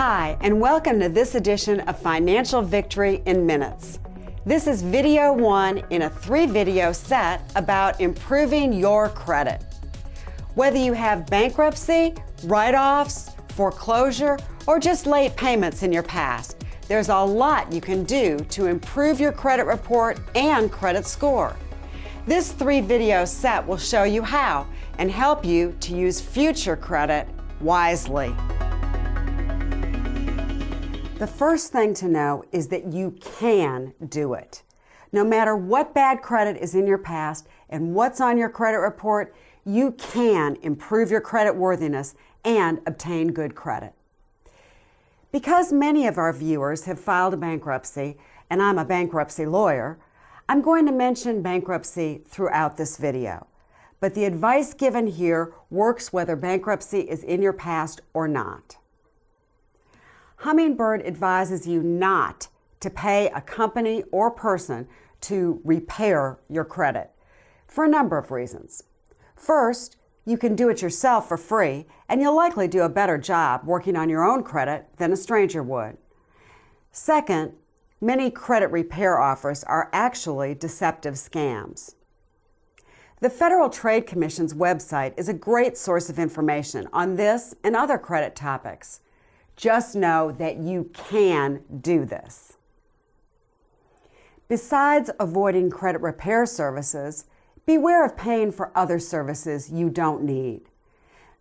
Hi, and welcome to this edition of Financial Victory in Minutes. This is video 1 in a 3-video set about improving your credit. Whether you have bankruptcy, write-offs, foreclosure, or just late payments in your past, there's a lot you can do to improve your credit report and credit score. This 3-video set will show you how and help you to use future credit wisely. The first thing to know is that you can do it. No matter what bad credit is in your past and what's on your credit report, you can improve your credit worthiness and obtain good credit. Because many of our viewers have filed a bankruptcy, and I'm a bankruptcy lawyer, I'm going to mention bankruptcy throughout this video. But the advice given here works whether bankruptcy is in your past or not. Hummingbird advises you not to pay a company or person to repair your credit for a number of reasons. First, you can do it yourself for free, and you'll likely do a better job working on your own credit than a stranger would. Second, many credit repair offers are actually deceptive scams. The Federal Trade Commission's website is a great source of information on this and other credit topics. Just know that you can do this. Besides avoiding credit repair services, beware of paying for other services you don't need.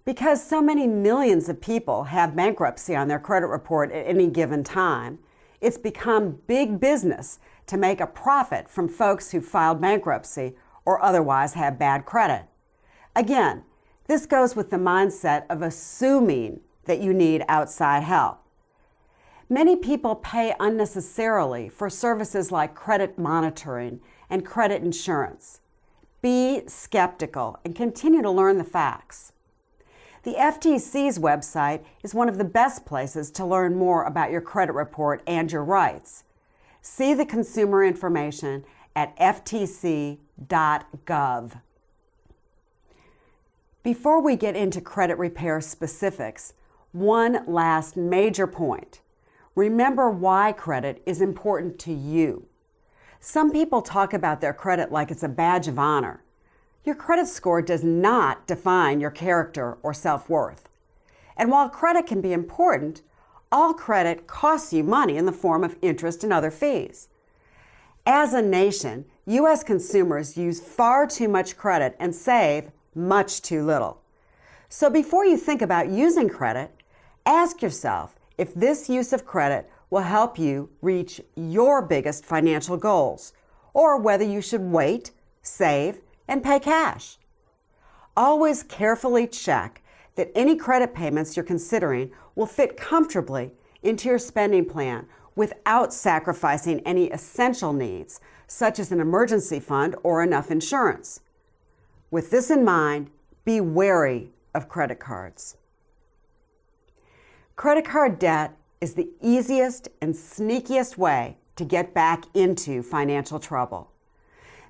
Because so many millions of people have bankruptcy on their credit report at any given time, it's become big business to make a profit from folks who filed bankruptcy or otherwise have bad credit. Again, this goes with the mindset of assuming that you need outside help. Many people pay unnecessarily for services like credit monitoring and credit insurance. Be skeptical and continue to learn the facts. The FTC's website is one of the best places to learn more about your credit report and your rights. See the consumer information at ftc.gov. Before we get into credit repair specifics, one last major point. Remember why credit is important to you. Some people talk about their credit like it's a badge of honor. Your credit score does not define your character or self-worth. And while credit can be important, all credit costs you money in the form of interest and other fees. As a nation, U.S. consumers use far too much credit and save much too little. So before you think about using credit, ask yourself if this use of credit will help you reach your biggest financial goals, or whether you should wait, save, and pay cash. Always carefully check that any credit payments you're considering will fit comfortably into your spending plan without sacrificing any essential needs, such as an emergency fund or enough insurance. With this in mind, be wary of credit cards. Credit card debt is the easiest and sneakiest way to get back into financial trouble.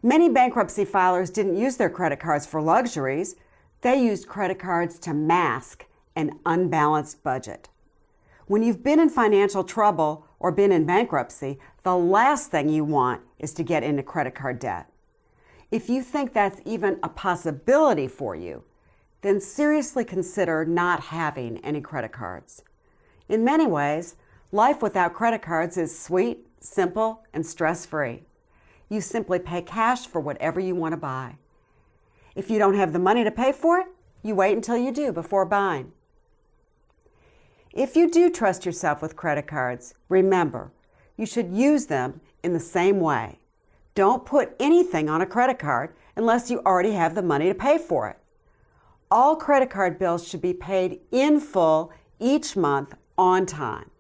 Many bankruptcy filers didn't use their credit cards for luxuries. They used credit cards to mask an unbalanced budget. When you've been in financial trouble or been in bankruptcy, the last thing you want is to get into credit card debt. If you think that's even a possibility for you, then seriously consider not having any credit cards. In many ways, life without credit cards is sweet, simple, and stress-free. You simply pay cash for whatever you want to buy. If you don't have the money to pay for it, you wait until you do before buying. If you do trust yourself with credit cards, remember, you should use them in the same way. Don't put anything on a credit card unless you already have the money to pay for it. All credit card bills should be paid in full each month on time.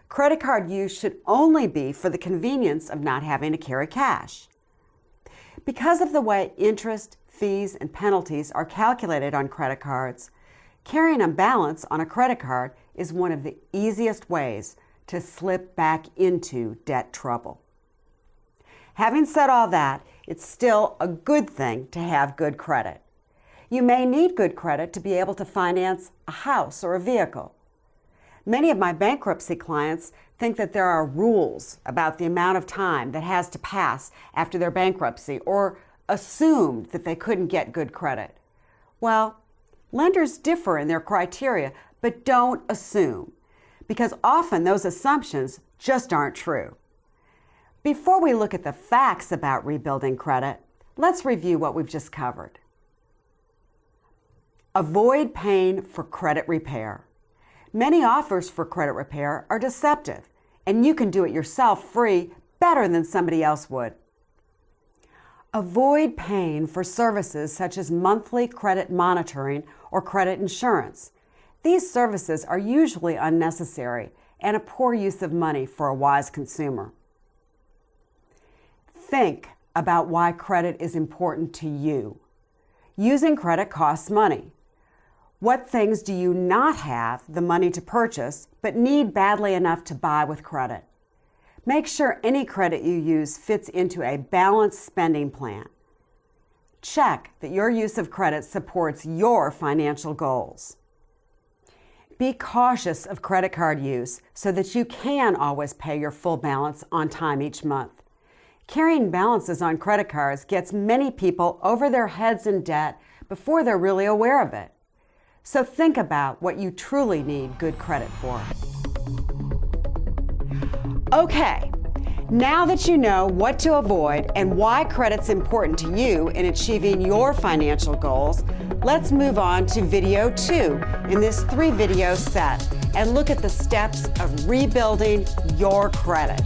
Credit card use should only be for the convenience of not having to carry cash. Because of the way interest, fees, and penalties are calculated on credit cards, carrying a balance on a credit card is one of the easiest ways to slip back into debt trouble. Having said all that, it's still a good thing to have good credit. You may need good credit to be able to finance a house or a vehicle. Many of my bankruptcy clients think that there are rules about the amount of time that has to pass after their bankruptcy, or assumed that they couldn't get good credit. Well, lenders differ in their criteria, but don't assume, because often those assumptions just aren't true. Before we look at the facts about rebuilding credit, let's review what we've just covered. Avoid paying for credit repair. Many offers for credit repair are deceptive, and you can do it yourself free better than somebody else would. Avoid paying for services such as monthly credit monitoring or credit insurance. These services are usually unnecessary and a poor use of money for a wise consumer. Think about why credit is important to you. Using credit costs money. What things do you not have the money to purchase but need badly enough to buy with credit? Make sure any credit you use fits into a balanced spending plan. Check that your use of credit supports your financial goals. Be cautious of credit card use so that you can always pay your full balance on time each month. Carrying balances on credit cards gets many people over their heads in debt before they're really aware of it. So think about what you truly need good credit for. Okay, now that you know what to avoid and why credit's important to you in achieving your financial goals, let's move on to video 2 in this 3-video set and look at the steps of rebuilding your credit.